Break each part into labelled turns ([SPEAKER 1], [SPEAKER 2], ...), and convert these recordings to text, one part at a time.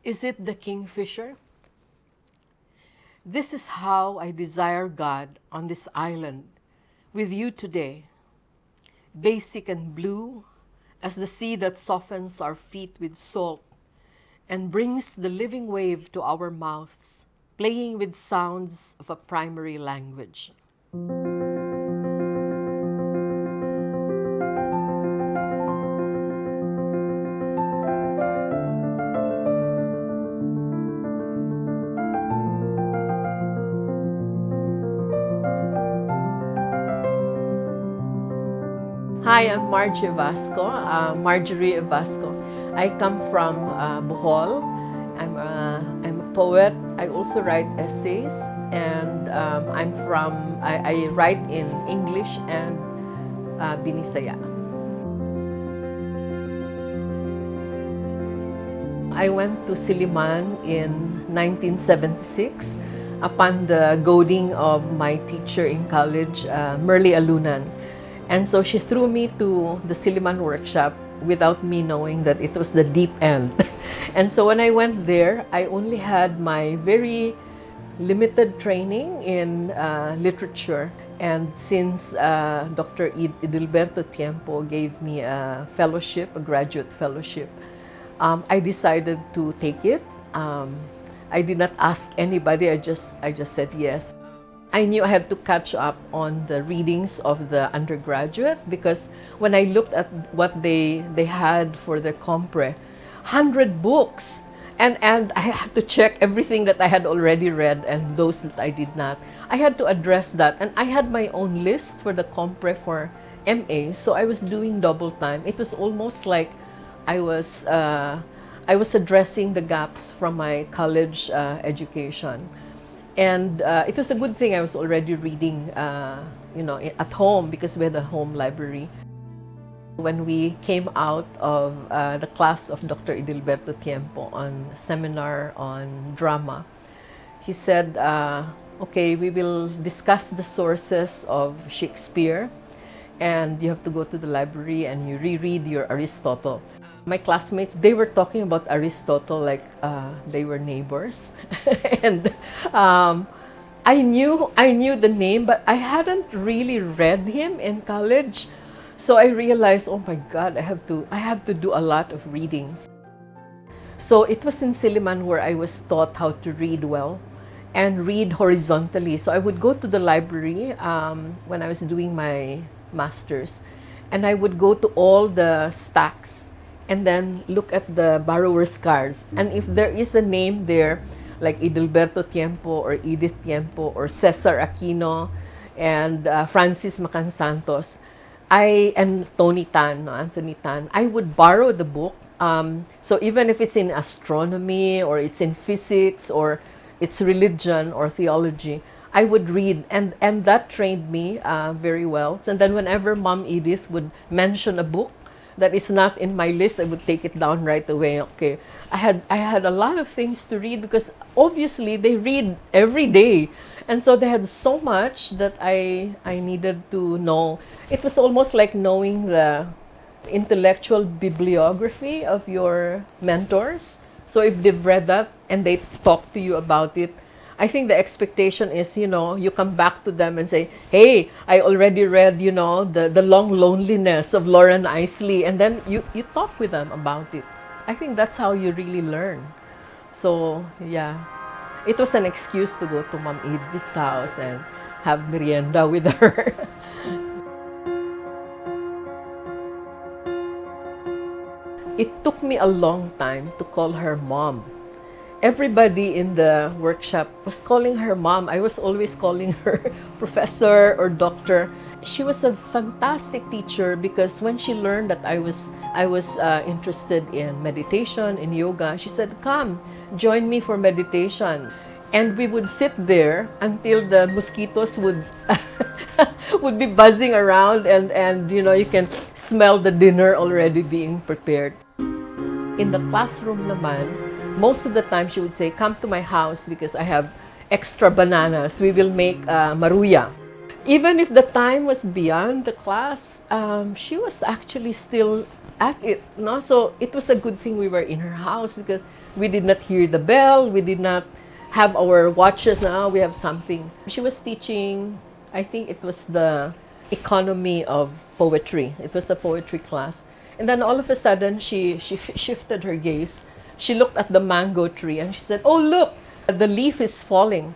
[SPEAKER 1] Is it the kingfisher? This is how I desire God on this island with you today. Basic and blue as the sea that softens our feet with salt and brings the living wave to our mouths, playing with sounds of a primary language. Hi, I'm Marjorie Evasco. I come from Bohol. I'm a poet. I also write essays, and I write in English and Binisaya. I went to Silliman in 1976 upon the goading of my teacher in college, Merly Alunan. And so she threw me to the Silliman workshop without me knowing that it was the deep end. And so when I went there, I only had my very limited training in literature. And since Dr. Idilberto Tiempo gave me a fellowship, a graduate fellowship, I decided to take it. I did not ask anybody, I just said yes. I knew I had to catch up on the readings of the undergraduate because when I looked at what they had for their compre, 100 books. And I had to check everything that I had already read and those that I did not. I had to address that. And I had my own list for the compre for MA, so I was doing double time. It was almost like I was addressing the gaps from my college education. And it was a good thing I was already reading, at home because we had a home library. When we came out of the class of Dr. Idilberto Tiempo on seminar on drama, he said, okay, we will discuss the sources of Shakespeare, and you have to go to the library and you reread your Aristotle. My classmates, they were talking about Aristotle like they were neighbors. And I knew the name, but I hadn't really read him in college. So I realized, oh my God, I have to do a lot of readings. So it was in Silliman where I was taught how to read well and read horizontally. So I would go to the library when I was doing my master's, and I would go to all the stacks and then look at the borrower's cards. And if there is a name there, like Idilberto Tiempo or Edith Tiempo or Cesar Aquino and Francis Macansantos, and Anthony Tan, I would borrow the book. So even if it's in astronomy or it's in physics or it's religion or theology, I would read, and that trained me very well. And then whenever Mom Edith would mention a book that is not in my list, I would take it down right away. Okay, I had a lot of things to read because obviously they read every day, and so they had so much that I needed to know. It was almost like knowing the intellectual bibliography of your mentors. So if they've read that and they talk to you about it, I think the expectation is, you come back to them and say, hey, I already read, the Long Loneliness of Lauren Isley, and then you talk with them about it. I think that's how you really learn. So, yeah, it was an excuse to go to Ma'am Edith's house and have merienda with her. It took me a long time to call her mom. Everybody in the workshop was calling her mom. I was always calling her professor or doctor. She was a fantastic teacher because when she learned that I was interested in meditation, in yoga, she said, come, join me for meditation. And we would sit there until the mosquitoes would would be buzzing around, and you can smell the dinner already being prepared. In the classroom naman, most of the time she would say, come to my house because I have extra bananas. We will make maruya. Even if the time was beyond the class, she was actually still at it. No? So it was a good thing we were in her house because we did not hear the bell. We did not have our watches. Now we have something. She was teaching, I think it was the economy of poetry. It was a poetry class. And then all of a sudden, she shifted her gaze. She looked at the mango tree and she said, "Oh, look, the leaf is falling."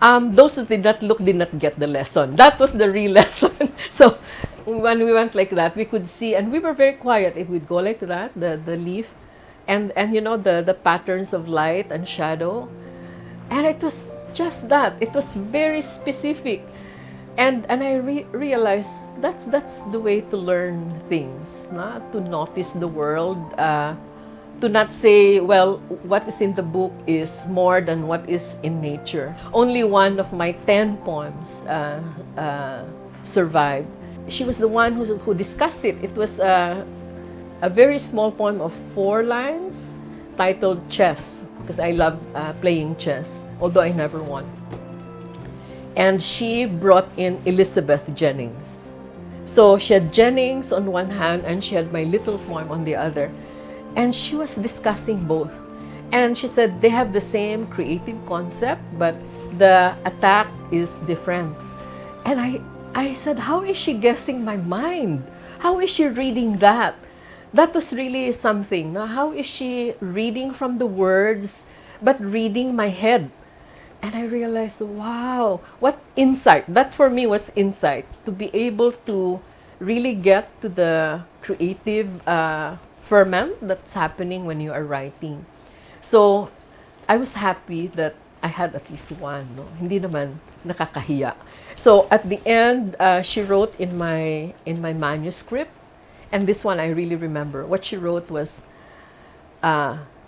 [SPEAKER 1] Those who did not look did not get the lesson. That was the real lesson. So when we went like that, we could see, and we were very quiet. It would go like that, the leaf, and you know, the patterns of light and shadow. And it was just that. It was very specific. And I realized that's the way to learn things, not to notice the world, to not say, well, what is in the book is more than what is in nature. Only one of my 10 poems survived. She was the one who discussed it. It was a very small poem of 4 lines titled Chess, because I love playing chess, although I never won. And she brought in Elizabeth Jennings. So she had Jennings on one hand and she had my little poem on the other. And she was discussing both. And she said they have the same creative concept, but the attack is different. And I said, how is she guessing my mind? How is she reading that? That was really something. Now, how is she reading from the words, but reading my head? And I realized, wow, what insight. That for me was insight, to be able to really get to the creative ferment that's happening when you are writing. So I was happy that I had at least one. No? Hindi naman nakakahiya. So at the end, she wrote in my manuscript, and this one I really remember. What she wrote was,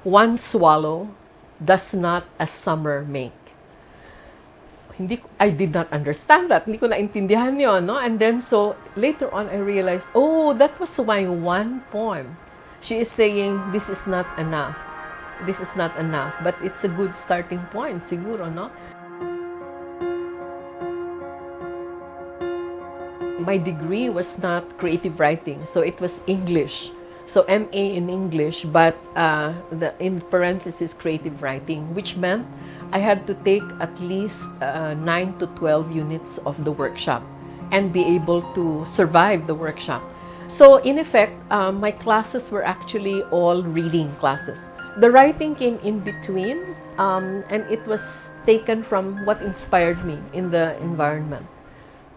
[SPEAKER 1] "One swallow does not a summer make." I did not understand that. Hindi ko naintindihan yun, no? And then so later on I realized, oh, that was my one poem. She is saying, this is not enough. This is not enough, but it's a good starting point, siguro, no? My degree was not creative writing, so it was English. So MA in English, but in parentheses, creative writing, which meant I had to take at least 9 to 12 units of the workshop and be able to survive the workshop. So in effect, my classes were actually all reading classes. The writing came in between, and it was taken from what inspired me in the environment.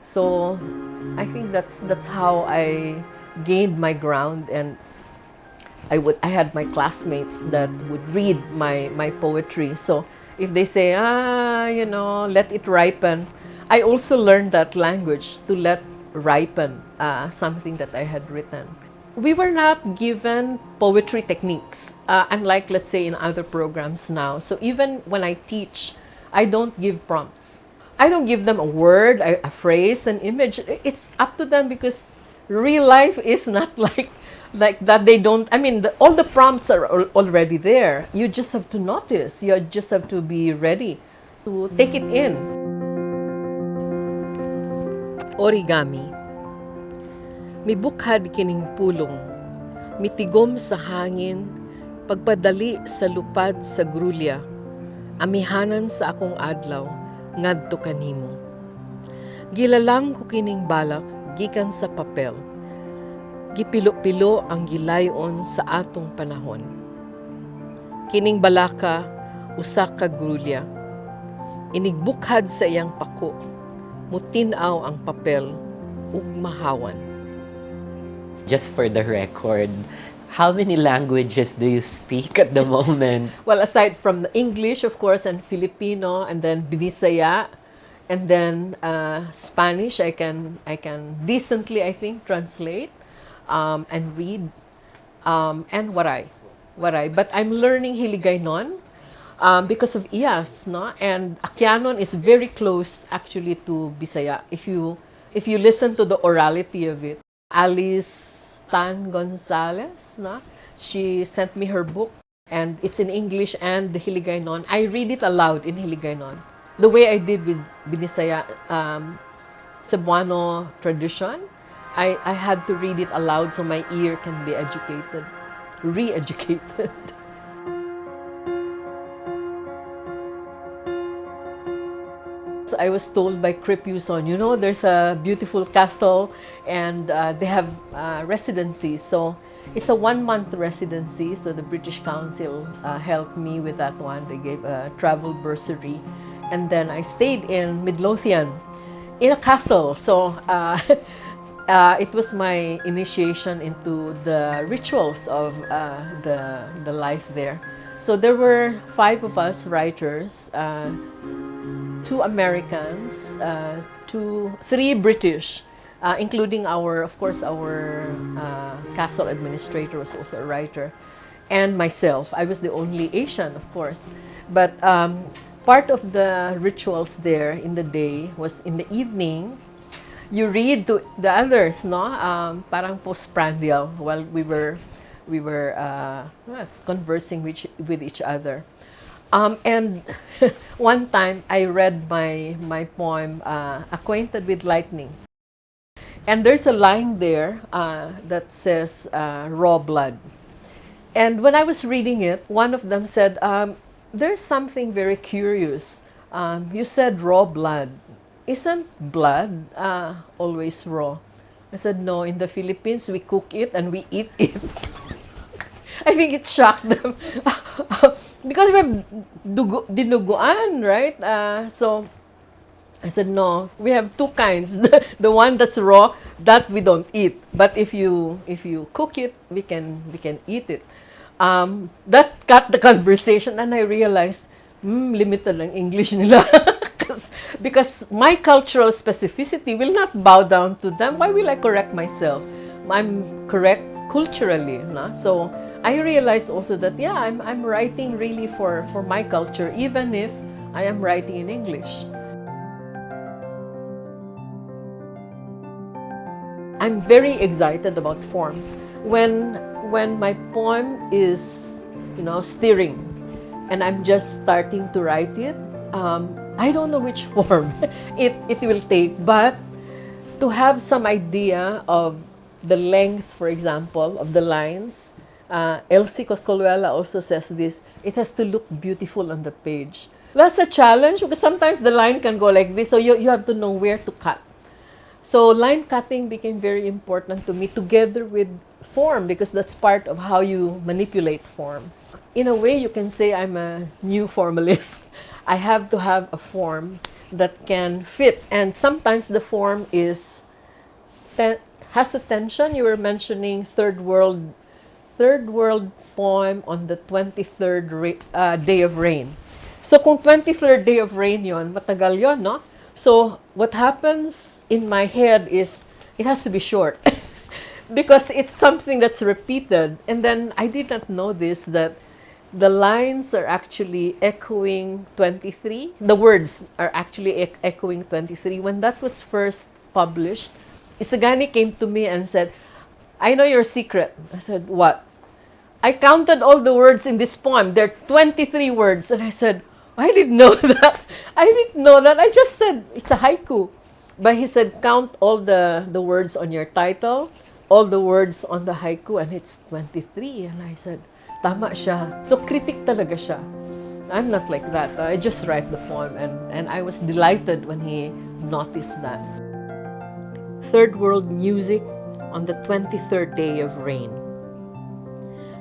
[SPEAKER 1] So I think that's how I gained my ground, and I had my classmates that would read my poetry. So if they say, you know, let it ripen, I also learned that language, to let ripen something that I had written. We were not given poetry techniques, unlike, let's say, in other programs now. So even when I teach, I don't give prompts. I don't give them a word, a phrase, an image. It's up to them, because real life is not like that. They don't, I mean, all the prompts are already there. You just have to notice. You just have to be ready to take it in. Origami. Mibukhad kining pulong, mitigom sa hangin, pagpadali sa lupad sa grulya, amihanan sa akong adlaw, ngadto kanimo. Gilalang ko kining balak, gikan sa papel, gipilo-pilo ang gilayon sa atong panahon. Kining balaka, usak ka grulya, inigbukhad sa iyang pako, mutinaw ang papel, ug mahawan.
[SPEAKER 2] Just for the record, how many languages do you speak at the moment?
[SPEAKER 1] Well, aside from the English, of course, and Filipino, and then Binisaya, and then Spanish, I can decently, I think, translate and read, and Waray. But I'm learning Hiligaynon because of IAS, no? And Akyanon is very close, actually, to Bisaya. If you listen to the orality of it. Alice Tan Gonzalez, no? She sent me her book, and it's in English and the Hiligaynon. I read it aloud in Hiligaynon, the way I did with Binisaya Cebuano tradition. I had to read it aloud so my ear can be educated, re-educated. I was told by Crepusson, you know, there's a beautiful castle and they have residencies. So it's a 1-month residency. So the British Council helped me with that one. They gave a travel bursary. And then I stayed in Midlothian in a castle. So it was my initiation into the rituals of the life there. So there were 5 of us writers, 2 Americans, 3 British, including of course, our castle administrator was also a writer, and myself. I was the only Asian, of course. But part of the rituals there in the day was in the evening, you read to the others, no? Parang postprandial while we were conversing with each other. And one time I read my poem, Acquainted with Lightning. And there's a line there that says raw blood. And when I was reading it, one of them said, there's something very curious. You said raw blood. Isn't blood always raw? I said, no, in the Philippines, we cook it and we eat it. I think it shocked them. Because we have dinuguan, right? So I said, no, we have 2 kinds. The one that's raw, that we don't eat. But if you cook it, we can eat it. That cut the conversation, and I realized, limited ang English nila. Because my cultural specificity will not bow down to them. Why will I correct myself? I'm correct culturally, no? So I realized also that, yeah, I'm writing really for my culture, even if I am writing in English. I'm very excited about forms. When my poem is, stirring, and I'm just starting to write it, I don't know which form it will take, but to have some idea of the length, for example, of the lines. Elsie Coscoluela also says this, it has to look beautiful on the page. That's a challenge because sometimes the line can go like this, so you have to know where to cut. So line cutting became very important to me together with form, because that's part of how you manipulate form. In a way, you can say I'm a new formalist. I have to have a form that can fit, and sometimes the form has a tension. You were mentioning third world poem on the 23rd day of rain. So kung 23rd day of rain yon, matagal yon, no? So what happens in my head is it has to be short because it's something that's repeated. And then I did not know this, that the lines are actually echoing 23. The words are actually echoing 23. When that was first published, Isagani came to me and said, I know your secret. I said, what? I counted all the words in this poem. There are 23 words. And I said, I didn't know that. I didn't know that. I just said, it's a haiku. But he said, count all the words on your title, all the words on the haiku, and it's 23. And I said, tama siya. So critic talaga siya. I'm not like that. I just write the poem, and I was delighted when he noticed that. Third world music on the 23rd day of rain.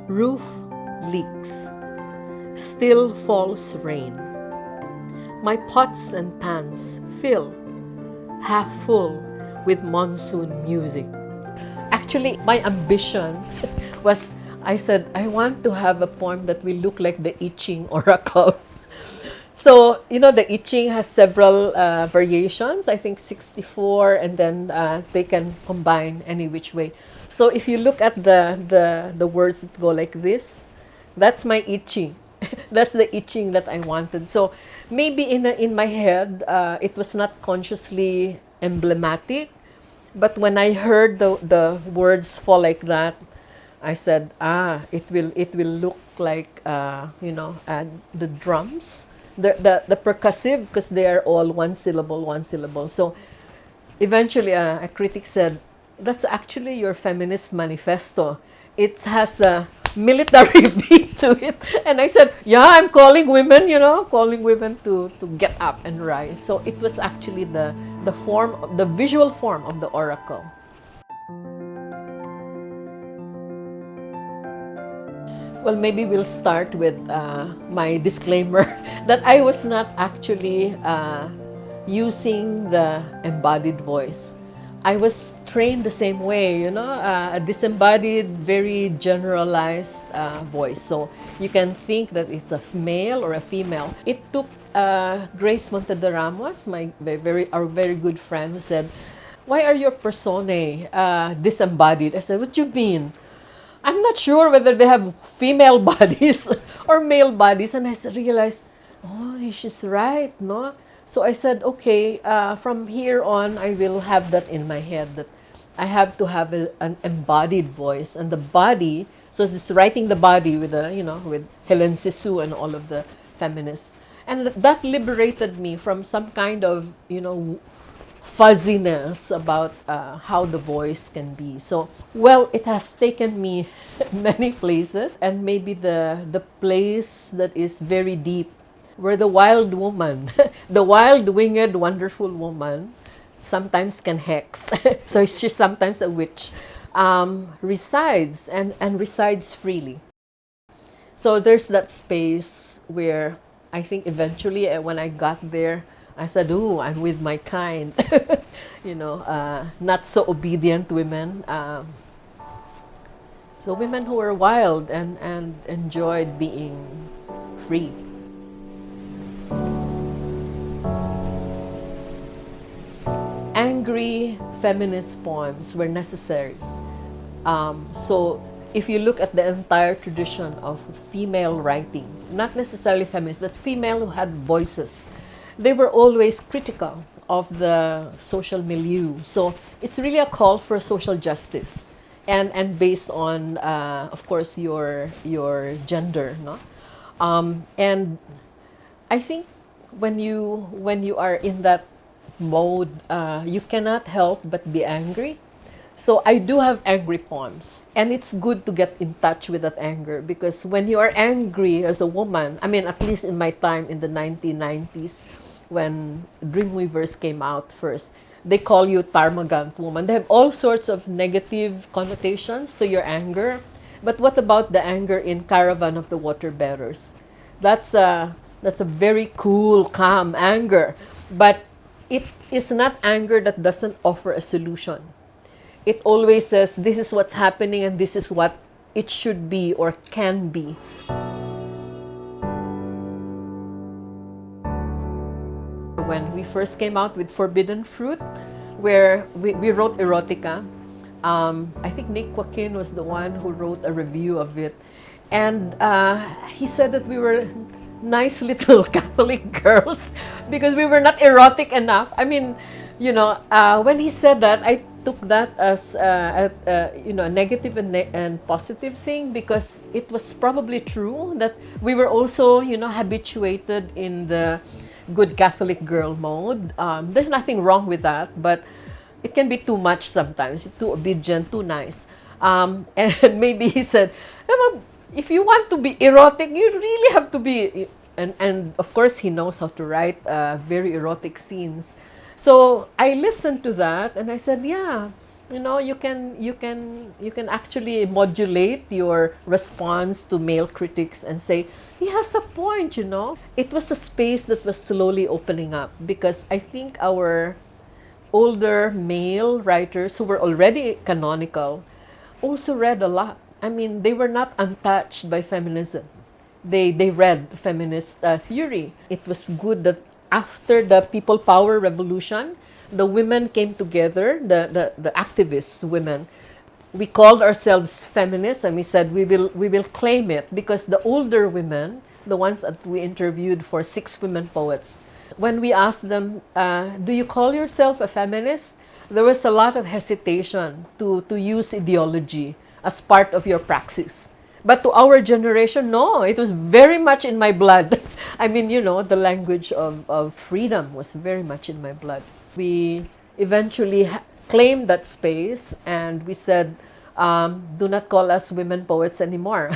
[SPEAKER 1] Roof leaks. Still falls rain. My pots and pans fill, half full with monsoon music. Actually, my ambition was, I said, I want to have a poem that will look like the I Ching oracle. So, the I Ching has several variations, I think 64, and then they can combine any which way. So if you look at the words that go like this, that's my I Ching. That's the I Ching that I wanted. So maybe in my head, it was not consciously emblematic, but when I heard the words fall like that, I said, it will look like the drums, the percussive, because they are all one syllable. So eventually, a critic said, that's actually your feminist manifesto. It has a military beat to it. And I said, yeah, I'm calling women, calling women to get up and rise. So it was actually the form, the visual form of the oracle. Well, maybe we'll start with my disclaimer that I was not actually using the embodied voice. I was trained the same way, a disembodied, very generalized voice. So you can think that it's a male or a female. It took Grace Monteda Ramos, our very good friend, who said, "Why are your personae disembodied?" I said, "What do you mean? I'm not sure whether they have female bodies or male bodies." And I realized, oh, she's right, no? So I said, okay, from here on, I will have that in my head, that I have to have an embodied voice. And the body, so this writing the body with, with Helen Sisu and all of the feminists. And that liberated me from some kind of, fuzziness about how the voice can be. So, well, it has taken me many places, and maybe the place that is very deep, where the wild woman, the wild winged wonderful woman, sometimes can hex. So she's sometimes a witch, resides and resides freely. So there's that space where I think eventually when I got there, I said, "Ooh, I'm with my kind," not so obedient women. So women who were wild and enjoyed being free. Angry feminist poems were necessary. So if you look at the entire tradition of female writing, not necessarily feminist, but female who had voices, they were always critical of the social milieu. So it's really a call for social justice, and based on, of course, your gender, no? And I think when you are in that mode, you cannot help but be angry. So I do have angry poems, and it's good to get in touch with that anger, because when you are angry as a woman, I mean, at least in my time in the 1990s, when Dreamweavers came out first, they call you Tarmagant woman. They have all sorts of negative connotations to your anger. But what about the anger in Caravan of the Water Bearers? That's a very cool, calm anger. But it is not anger that doesn't offer a solution. It always says, this is what's happening and this is what it should be or can be. When we first came out with Forbidden Fruit, where we wrote erotica, I think Nick Joaquin was the one who wrote a review of it. And he said that we were nice little Catholic girls because we were not erotic enough. I mean, when he said that, I took that as a negative and positive thing, because it was probably true that we were also, habituated in the good Catholic girl mode. There's nothing wrong with that, but it can be too much sometimes, too obedient, too nice. And maybe he said, if you want to be erotic, you really have to be, and of course he knows how to write very erotic scenes. So I listened to that and I said, yeah, you can actually modulate your response to male critics and say, he has a point, It was a space that was slowly opening up, because I think our older male writers who were already canonical also read a lot. I mean, they were not untouched by feminism. They read feminist theory. It was good that after the People Power Revolution, the women came together, the activist women. We called ourselves feminists, and we said we will claim it, because the older women, the ones that we interviewed for 6 women poets, when we asked them, do you call yourself a feminist? There was a lot of hesitation to use ideology as part of your praxis. But to our generation, no, it was very much in my blood. I mean, the language of freedom was very much in my blood. We eventually claimed that space, and we said, do not call us women poets anymore.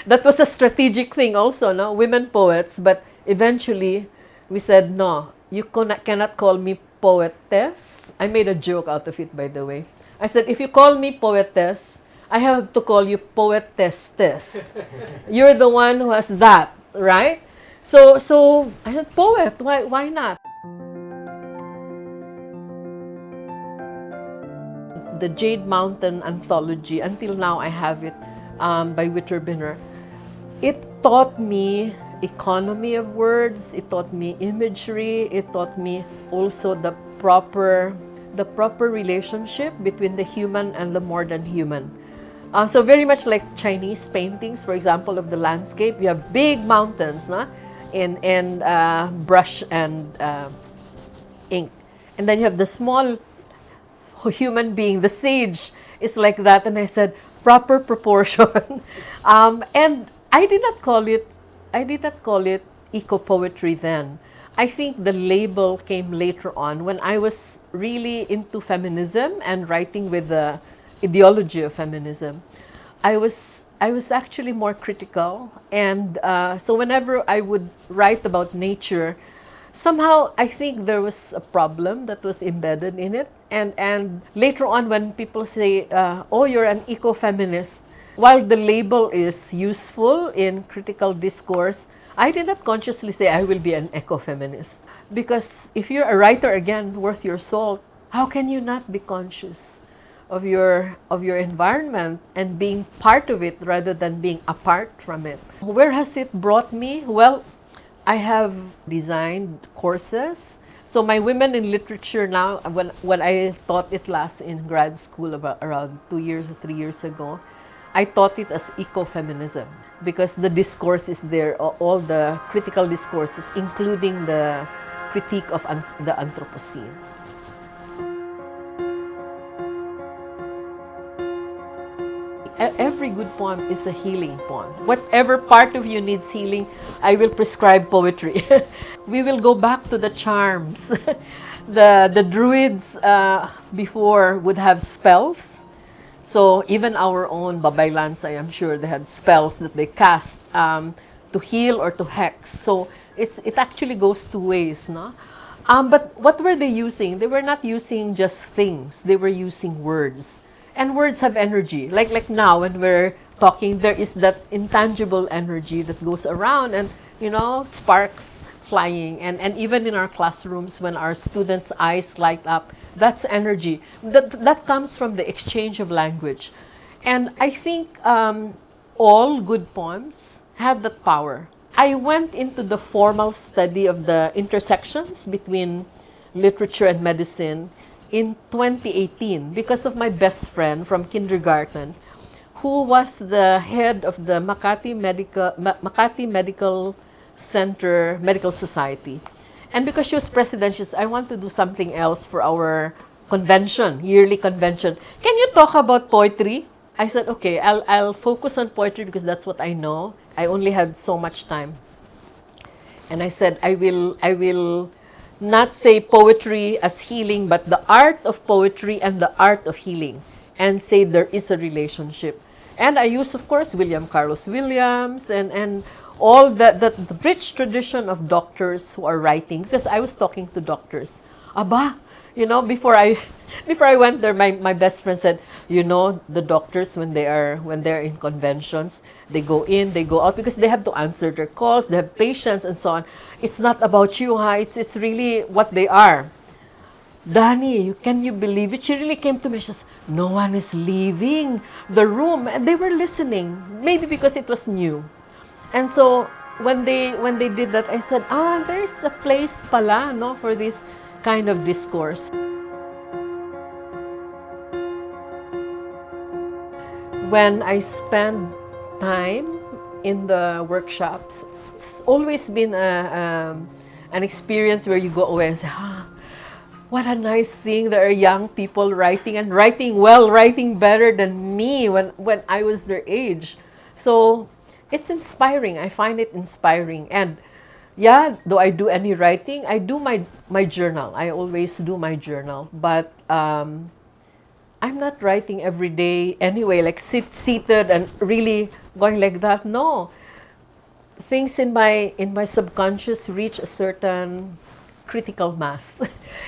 [SPEAKER 1] That was a strategic thing also, no? Women poets, but eventually we said, no, you cannot call me poetess. I made a joke out of it, by the way. I said, if you call me poetess, I have to call you poetess. You're the one who has that, right? So I said, poet, why not? The Jade Mountain Anthology, until now I have it, by Witterbinner. It taught me economy of words, it taught me imagery, it taught me also the proper relationship between the human and the more than human. So very much like Chinese paintings, for example, of the landscape, you have big mountains, no? in brush and ink. And then you have the small human being, the sage is like that. And I said, proper proportion. And I did not call it eco-poetry then. I think the label came later on when I was really into feminism and writing with the ideology of feminism. I was actually more critical, and so whenever I would write about nature, somehow I think there was a problem that was embedded in it. And later on, when people say, oh, you're an eco-feminist, while the label is useful in critical discourse, I did not consciously say I will be an eco-feminist. Because if you're a writer, again, worth your salt, how can you not be conscious of your environment and being part of it rather than being apart from it? Where has it brought me? Well, I have designed courses. So my Women in Literature now, when I taught it last in grad school about around 2 years or 3 years ago, I taught it as ecofeminism because the discourse is there, all the critical discourses, including the critique of the Anthropocene. Every good poem is a healing poem. Whatever part of you needs healing, I will prescribe poetry. We will go back to the charms. The Druids before would have spells. So even our own Babaylans, I am sure they had spells that they cast to heal or to hex. So it actually goes two ways, no? But what were they using? They were not using just things. They were using words. And words have energy. Like now when we're talking, there is that intangible energy that goes around and, sparks flying. And even in our classrooms, when our students' eyes light up, that's energy. That comes from the exchange of language. And I think all good poems have that power. I went into the formal study of the intersections between literature and medicine in 2018 because of my best friend from kindergarten, who was the head of the Makati Medical Center Medical Society. And because she was president, she said, I want to do something else for our convention, yearly convention. Can you talk about poetry? I said, okay, I'll focus on poetry because that's what I know. I only had so much time. And I said, I will not say poetry as healing, but the art of poetry and the art of healing, and say there is a relationship. And I use, of course, William Carlos Williams and all the rich tradition of doctors who are writing, because I was talking to doctors. Aba, before I went there, my best friend said, the doctors when they're in conventions, they go in, they go out because they have to answer their calls, they have patients and so on. It's not about you, it's really what they are. Danny, can you believe it? She really came to me. She says, no one is leaving the room, and they were listening. Maybe because it was new. And so when they did that, I said, there's a place pala, no, for this kind of discourse. When I spend time in the workshops, it's always been an experience where you go away and say, what a nice thing. There are young people writing and writing well, writing better than me when I was their age. So it's inspiring. I find it inspiring. And Yeah, do I do any writing? I do my journal. I always do my journal, but I'm not writing every day anyway, like seated and really going like that. No, things in my subconscious reach a certain critical mass,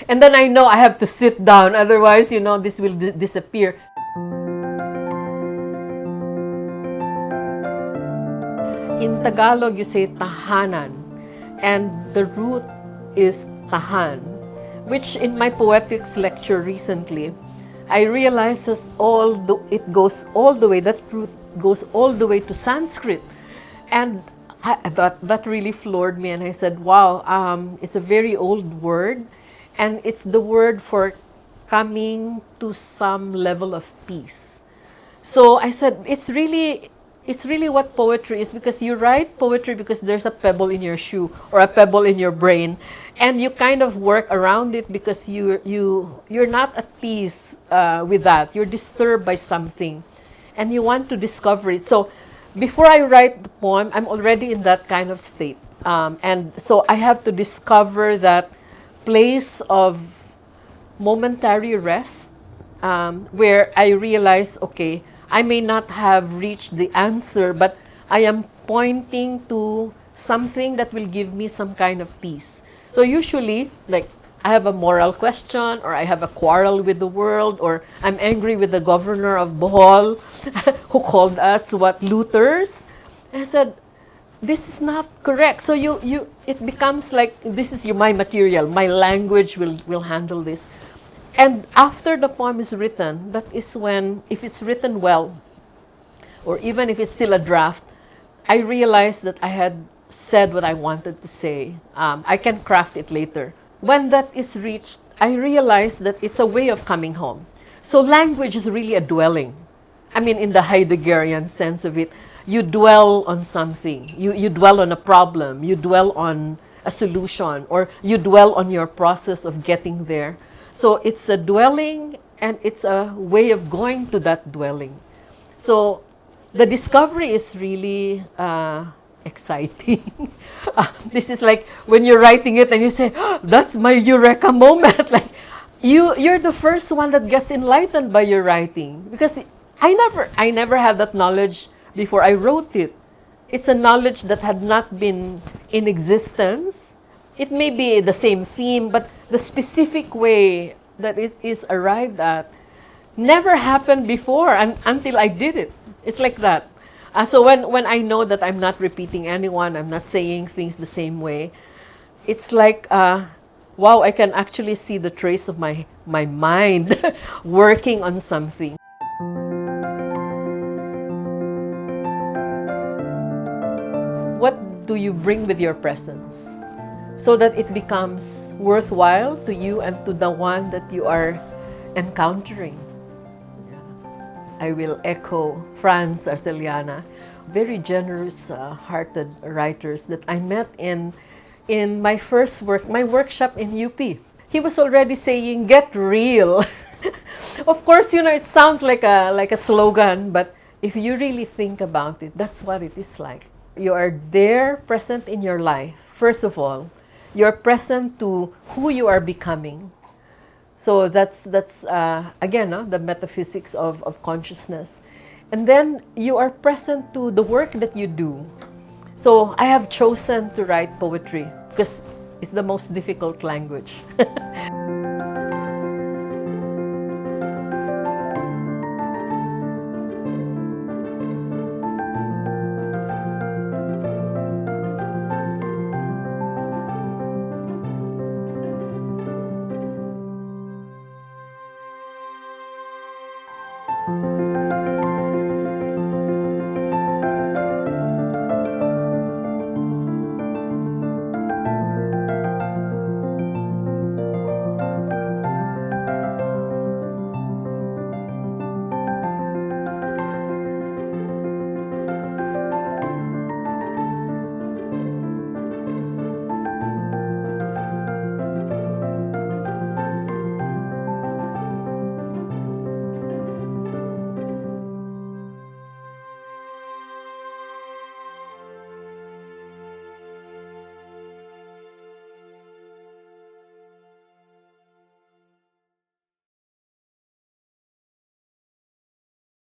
[SPEAKER 1] and then I know I have to sit down. Otherwise, this will disappear. In Tagalog, you say tahanan, and the root is tahan, which in my poetics lecture recently, I realized it goes all the way, that root goes all the way to Sanskrit. And that really floored me, and I said, wow, it's a very old word, and it's the word for coming to some level of peace. So I said, it's really what poetry is, because you write poetry because there's a pebble in your shoe or a pebble in your brain, and you kind of work around it because you're not at peace with that. You're disturbed by something, and you want to discover it. So before I write the poem, I'm already in that kind of state, and so I have to discover that place of momentary rest, where I realize, okay, I may not have reached the answer, but I am pointing to something that will give me some kind of peace. So usually, like, I have a moral question, or I have a quarrel with the world, or I'm angry with the governor of Bohol who called us looters. And I said, this is not correct. So it becomes like, this is my material, my language will handle this. And after the poem is written, that is when, if it's written well, or even if it's still a draft, I realized that I had said what I wanted to say. I can craft it later. When that is reached, I realized that it's a way of coming home. So language is really a dwelling. I mean, in the Heideggerian sense of it, you dwell on something. You dwell on a problem. You dwell on a solution, or you dwell on your process of getting there. So it's a dwelling, and it's a way of going to that dwelling. So the discovery is really exciting. This is like when you're writing it and you say, oh, that's my eureka moment. Like, you're the first one that gets enlightened by your writing, because I never had that knowledge before I wrote it. It's a knowledge that had not been in existence. It may be the same theme, but the specific way that it is arrived at never happened before, until I did it. It's like that. So when I know that I'm not repeating anyone, I'm not saying things the same way, it's like, wow, I can actually see the trace of my mind working on something. What do you bring with your presence, so that it becomes worthwhile to you and to the one that you are encountering? I will echo Franz Arceliana, very generous hearted writers that I met in my first my workshop in UP. He was already saying, get real. Of course, it sounds like a slogan, but if you really think about it, that's what it is like. You are there, present in your life. First of all, you're present to who you are becoming. So that's again, the metaphysics of consciousness. And then you are present to the work that you do. So I have chosen to write poetry because it's the most difficult language.